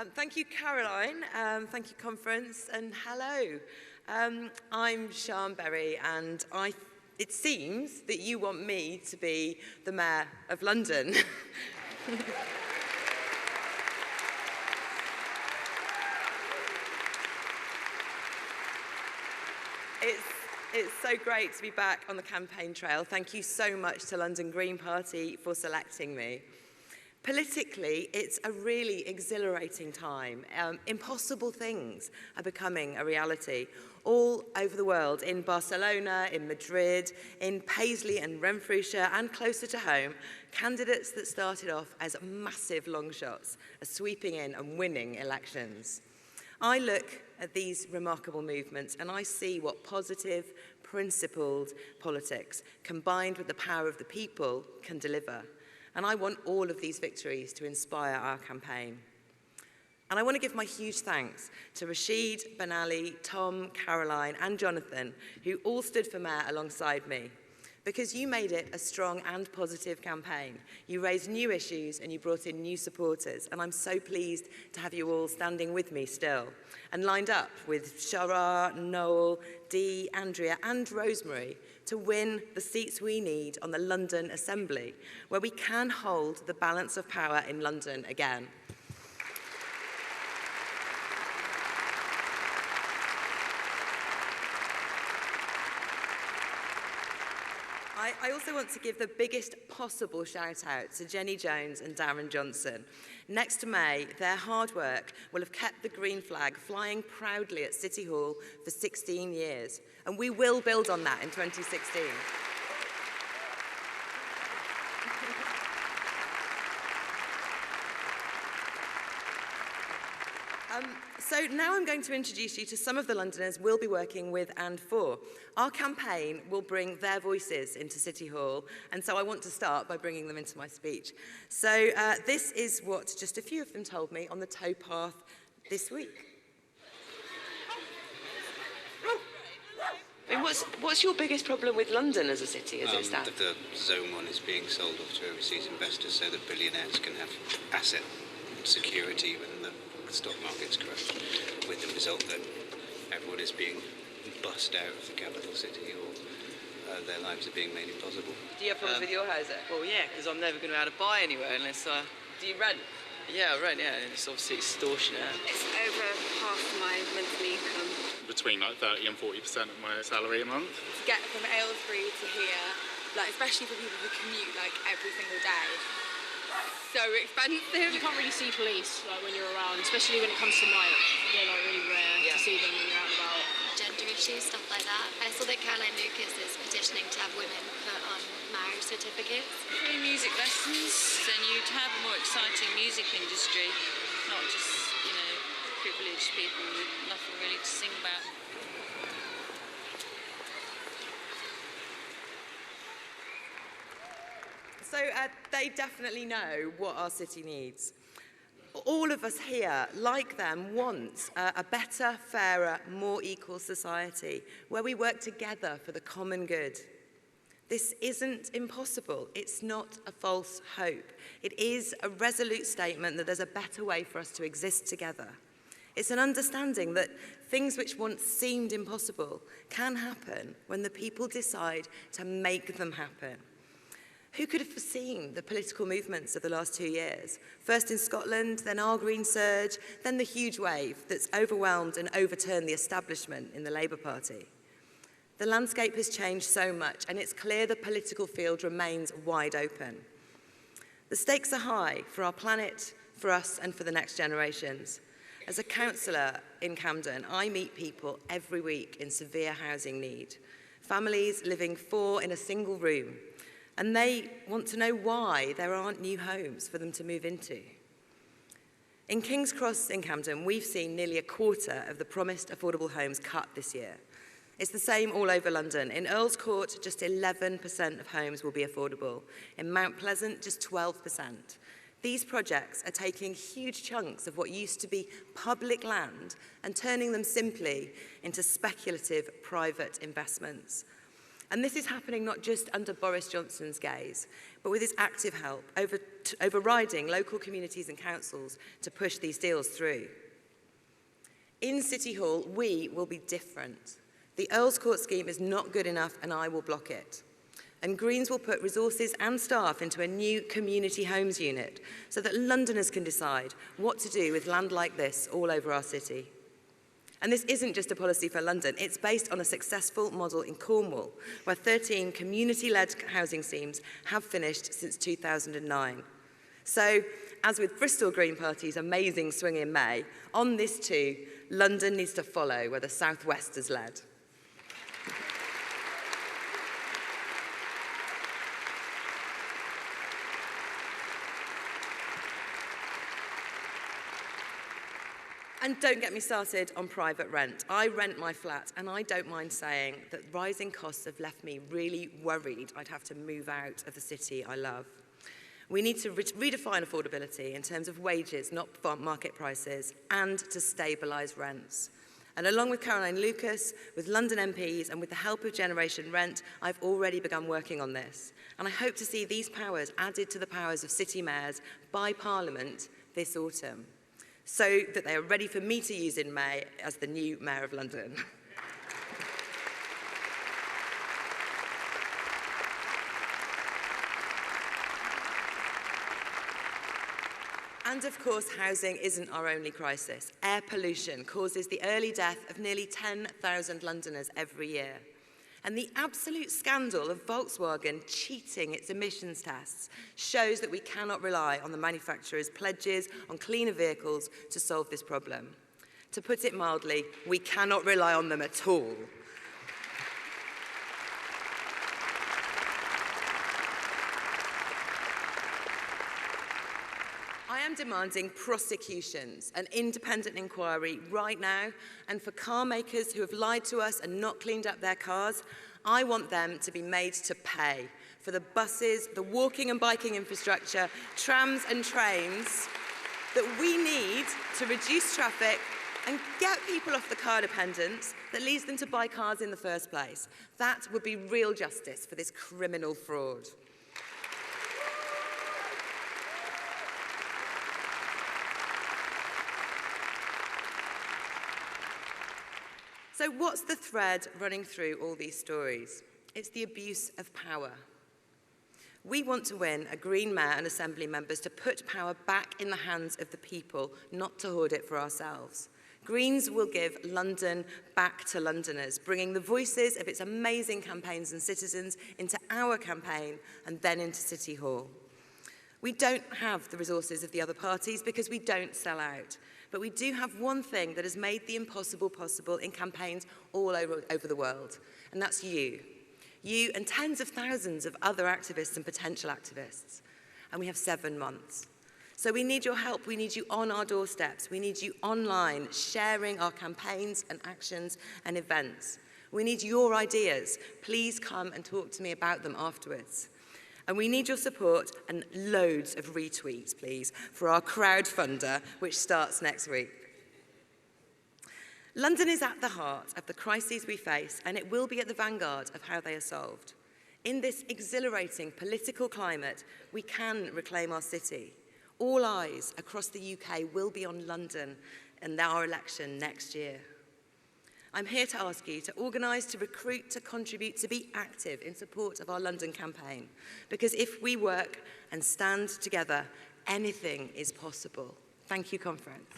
Thank you, Caroline. Thank you, conference, and hello. I'm Sian and it seems that you want me to be the Mayor of London. It's so great to be back on the campaign trail. Thank you so much to London Green Party for selecting me. Politically, it's a really exhilarating time. Impossible things are becoming a reality all over the world, in Barcelona, in Madrid, in Paisley and Renfrewshire, and closer to home, candidates that started off as massive long shots are sweeping in and winning elections. I look at these remarkable movements and I see what positive, principled politics, combined with the power of the people, can deliver. And I want all of these victories to inspire our campaign. And I want to give my huge thanks to Rashid, Ben Ali, Tom, Caroline, and Jonathan, who all stood for mayor alongside me, because you made it a strong and positive campaign. You raised new issues and you brought in new supporters, and I'm so pleased to have you all standing with me still, and lined up with Shara, Noel, Dee, Andrea, and Rosemary to win the seats we need on the London Assembly, where we can hold the balance of power in London again. I also want to give the biggest possible shout out to Jenny Jones and Deron Johnson. Next to May, their hard work will have kept the green flag flying proudly at City Hall for 16 years, and we will build on that in 2016. So now I'm going to introduce you to some of the Londoners we'll be working with and for. Our campaign will bring their voices into City Hall, and so I want to start by bringing them into my speech. So this is what just a few of them told me on the towpath this week. I mean, what's your biggest problem with London as a city as it stands? That the Zone 1 is being sold off to overseas investors so that billionaires can have asset security when the stock market's crash, with the result that everyone is being bussed out of the capital city, or their lives are being made impossible. Do you have problems with your house? Well, yeah, because I'm never going to be able to buy anywhere unless I... Do you rent? Yeah, I rent, yeah. It's obviously extortionate. It's over half my monthly income. Between like 30 and 40% of my salary a month. To get from Aylesbury to here, like especially for people who commute like every single day, so expensive. You can't really see police like when you're around, especially when it comes to night. They're like really rare to see them when you're out and about. Gender issues, stuff like that. I saw that Caroline Lucas is petitioning to have women put on marriage certificates. Free music lessons, then you'd have a more exciting music industry, not just, privileged people with nothing really to sing about. So they definitely know what our city needs. All of us here, like them, want a better, fairer, more equal society where we work together for the common good. This isn't impossible. It's not a false hope. It is a resolute statement that there's a better way for us to exist together. It's an understanding that things which once seemed impossible can happen when the people decide to make them happen. Who could have foreseen the political movements of the last 2 years? First in Scotland, then our Green Surge, then the huge wave that's overwhelmed and overturned the establishment in the Labour Party. The landscape has changed so much, and it's clear the political field remains wide open. The stakes are high for our planet, for us, and for the next generations. As a councillor in Camden, I meet people every week in severe housing need. Families living 4 in a single room. And they want to know why there aren't new homes for them to move into. In King's Cross in Camden, we've seen nearly a quarter of the promised affordable homes cut this year. It's the same all over London. In Earl's Court, just 11% of homes will be affordable. In Mount Pleasant, just 12%. These projects are taking huge chunks of what used to be public land and turning them simply into speculative private investments. And this is happening not just under Boris Johnson's gaze, but with his active help, overriding local communities and councils to push these deals through. In City Hall, we will be different. The Earls Court scheme is not good enough and I will block it. And Greens will put resources and staff into a new community homes unit so that Londoners can decide what to do with land like this all over our city. And this isn't just a policy for London, it's based on a successful model in Cornwall, where 13 community-led housing schemes have finished since 2009. So, as with Bristol Green Party's amazing swing in May, on this too, London needs to follow where the South West has led. And don't get me started on private rent. I rent my flat, and I don't mind saying that rising costs have left me really worried I'd have to move out of the city I love. We need to redefine affordability in terms of wages, not market prices, and to stabilise rents. And along with Caroline Lucas, with London MPs, and with the help of Generation Rent, I've already begun working on this. And I hope to see these powers added to the powers of city mayors by Parliament this autumn, so that they are ready for me to use in May as the new Mayor of London. And of course, housing isn't our only crisis. Air pollution causes the early death of nearly 10,000 Londoners every year. And the absolute scandal of Volkswagen cheating its emissions tests shows that we cannot rely on the manufacturer's pledges on cleaner vehicles to solve this problem. To put it mildly, we cannot rely on them at all. I am demanding prosecutions, an independent inquiry right now, and for car makers who have lied to us and not cleaned up their cars, I want them to be made to pay for the buses, the walking and biking infrastructure, trams and trains that we need to reduce traffic and get people off the car dependence that leads them to buy cars in the first place. That would be real justice for this criminal fraud. So what's the thread running through all these stories? It's the abuse of power. We want to win a Green Mayor and Assembly members to put power back in the hands of the people, not to hoard it for ourselves. Greens will give London back to Londoners, bringing the voices of its amazing campaigns and citizens into our campaign and then into City Hall. We don't have the resources of the other parties because we don't sell out. But we do have one thing that has made the impossible possible in campaigns all over the world, and that's you. You and tens of thousands of other activists and potential activists. And we have 7 months. So we need your help. We need you on our doorsteps. We need you online, sharing our campaigns and actions and events. We need your ideas. Please come and talk to me about them afterwards. And we need your support and loads of retweets, please, for our crowdfunder, which starts next week. London is at the heart of the crises we face, and it will be at the vanguard of how they are solved. In this exhilarating political climate, we can reclaim our city. All eyes across the UK will be on London and our election next year. I'm here to ask you to organise, to recruit, to contribute, to be active in support of our London campaign. Because if we work and stand together, anything is possible. Thank you, conference.